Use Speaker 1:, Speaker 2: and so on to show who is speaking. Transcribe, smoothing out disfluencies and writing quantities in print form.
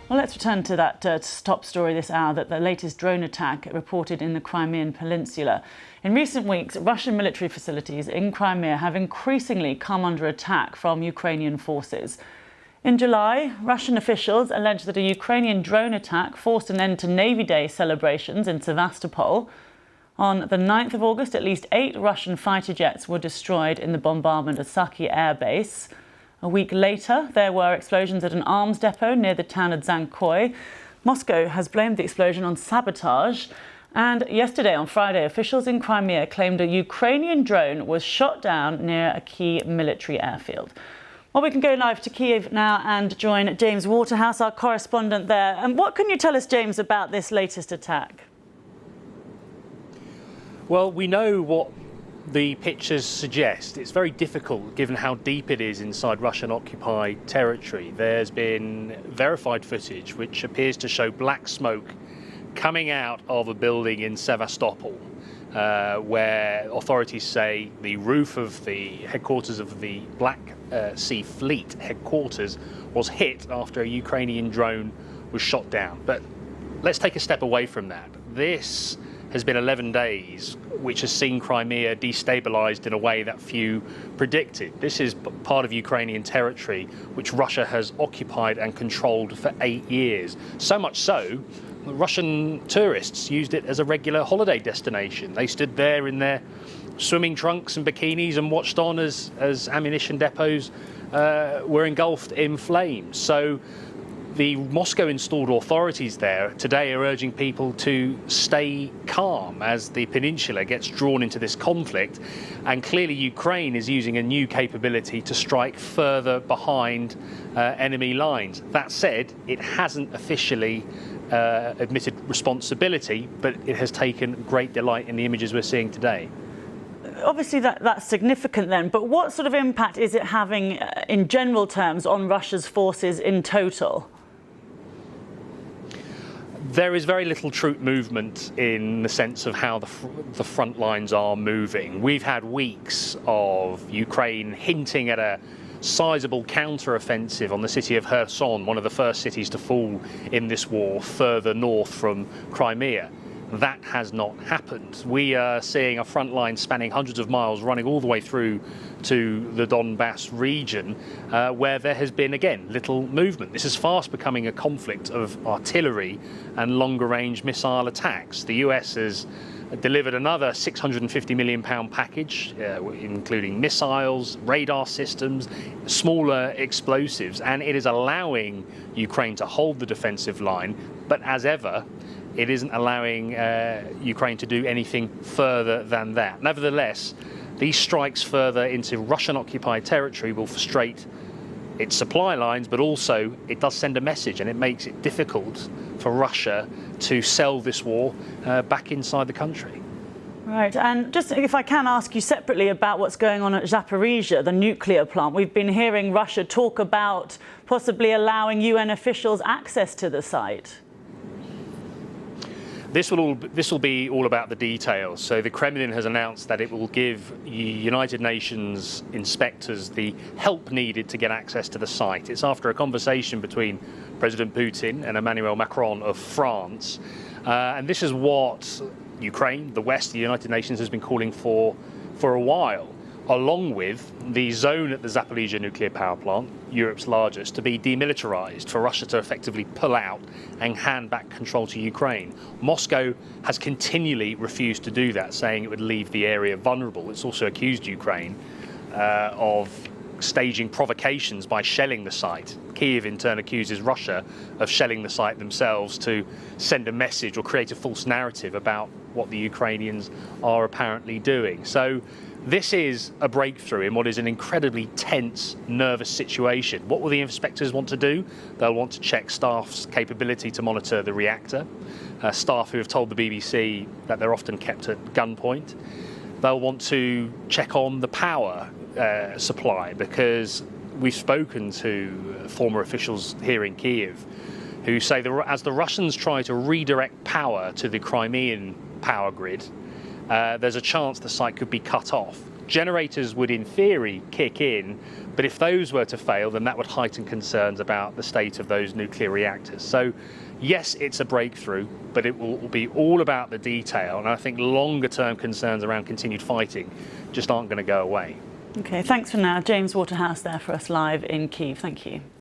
Speaker 1: Well, let's return to that top story this hour, that the latest drone attack reported in the Crimean Peninsula. In recent weeks, Russian military facilities in Crimea have increasingly come under attack from Ukrainian forces. In July, Russian officials alleged that a Ukrainian drone attack forced an end to Navy Day celebrations in Sevastopol. On the 9th of August, at least 8 Russian fighter jets were destroyed in the bombardment of Saki Air Base. A week later, there were explosions at an arms depot near the town of Dzhankoy. Moscow has blamed the explosion on sabotage. And yesterday, on Friday, officials in Crimea claimed a Ukrainian drone was shot down near a key military airfield. Well, we can go live to Kyiv now and join James Waterhouse, our correspondent there. And what can you tell us, James, about this latest attack?
Speaker 2: Well, we know what the pictures suggest. It's very difficult given how deep it is inside Russian-occupied territory. There's been verified footage which appears to show black smoke coming out of a building in Sevastopol, where authorities say the roof of the headquarters of the Black Sea Fleet headquarters was hit after a Ukrainian drone was shot down. But let's take a step away from that. This has been 11 days, which has seen Crimea destabilized in a way that few predicted. This is part of Ukrainian territory which Russia has occupied and controlled for 8 years. So much so, Russian tourists used it as a regular holiday destination. They stood there in their swimming trunks and bikinis and watched on as ammunition depots were engulfed in flames. So the Moscow-installed authorities there today are urging people to stay calm as the peninsula gets drawn into this conflict. And clearly Ukraine is using a new capability to strike further behind enemy lines. That said, it hasn't officially admitted responsibility, but it has taken great delight in the images we're seeing today.
Speaker 1: Obviously that's significant then, but what sort of impact is it having in general terms on Russia's forces in total?
Speaker 2: There is very little troop movement in the sense of how the front lines are moving. We've had weeks of Ukraine hinting at a sizable counter-offensive on the city of Kherson, one of the first cities to fall in this war further north from Crimea. That has not happened. We are seeing a front line spanning hundreds of miles running all the way through to the Donbass region, where there has been, again, little movement. This is fast becoming a conflict of artillery and longer-range missile attacks. The US has delivered another £650 million package, including missiles, radar systems, smaller explosives, and it is allowing Ukraine to hold the defensive line, but as ever, it isn't allowing Ukraine to do anything further than that. Nevertheless, these strikes further into Russian-occupied territory will frustrate its supply lines, but also it does send a message, and it makes it difficult for Russia to sell this war back inside the country.
Speaker 1: Right, and just if I can ask you separately about what's going on at Zaporizhzhia, the nuclear plant. We've been hearing Russia talk about possibly allowing UN officials access to the site.
Speaker 2: This will be all about the details. So the Kremlin has announced that it will give United Nations inspectors the help needed to get access to the site. It's after a conversation between President Putin and Emmanuel Macron of France. And this is what Ukraine, the West, the United Nations has been calling for a while, along with the zone at the Zaporizhzhia nuclear power plant, Europe's largest, to be demilitarized, for Russia to effectively pull out and hand back control to Ukraine. Moscow has continually refused to do that, saying it would leave the area vulnerable. It's also accused Ukraine of staging provocations by shelling the site. Kyiv in turn accuses Russia of shelling the site themselves to send a message or create a false narrative about what the Ukrainians are apparently doing. So this is a breakthrough in what is an incredibly tense, nervous situation. What will the inspectors want to do? They'll want to check staff's capability to monitor the reactor, staff who have told the BBC that they're often kept at gunpoint. They'll want to check on the power supply, because we've spoken to former officials here in Kyiv who say that as the Russians try to redirect power to the Crimean power grid, there's a chance the site could be cut off. generators would, in theory, kick in, but if those were to fail, then that would heighten concerns about the state of those nuclear reactors. So, yes, it's a breakthrough, but it will be all about the detail, and I think longer-term concerns around continued fighting just aren't going to go away.
Speaker 1: OK, thanks for now. James Waterhouse there for us live in Kyiv. Thank you.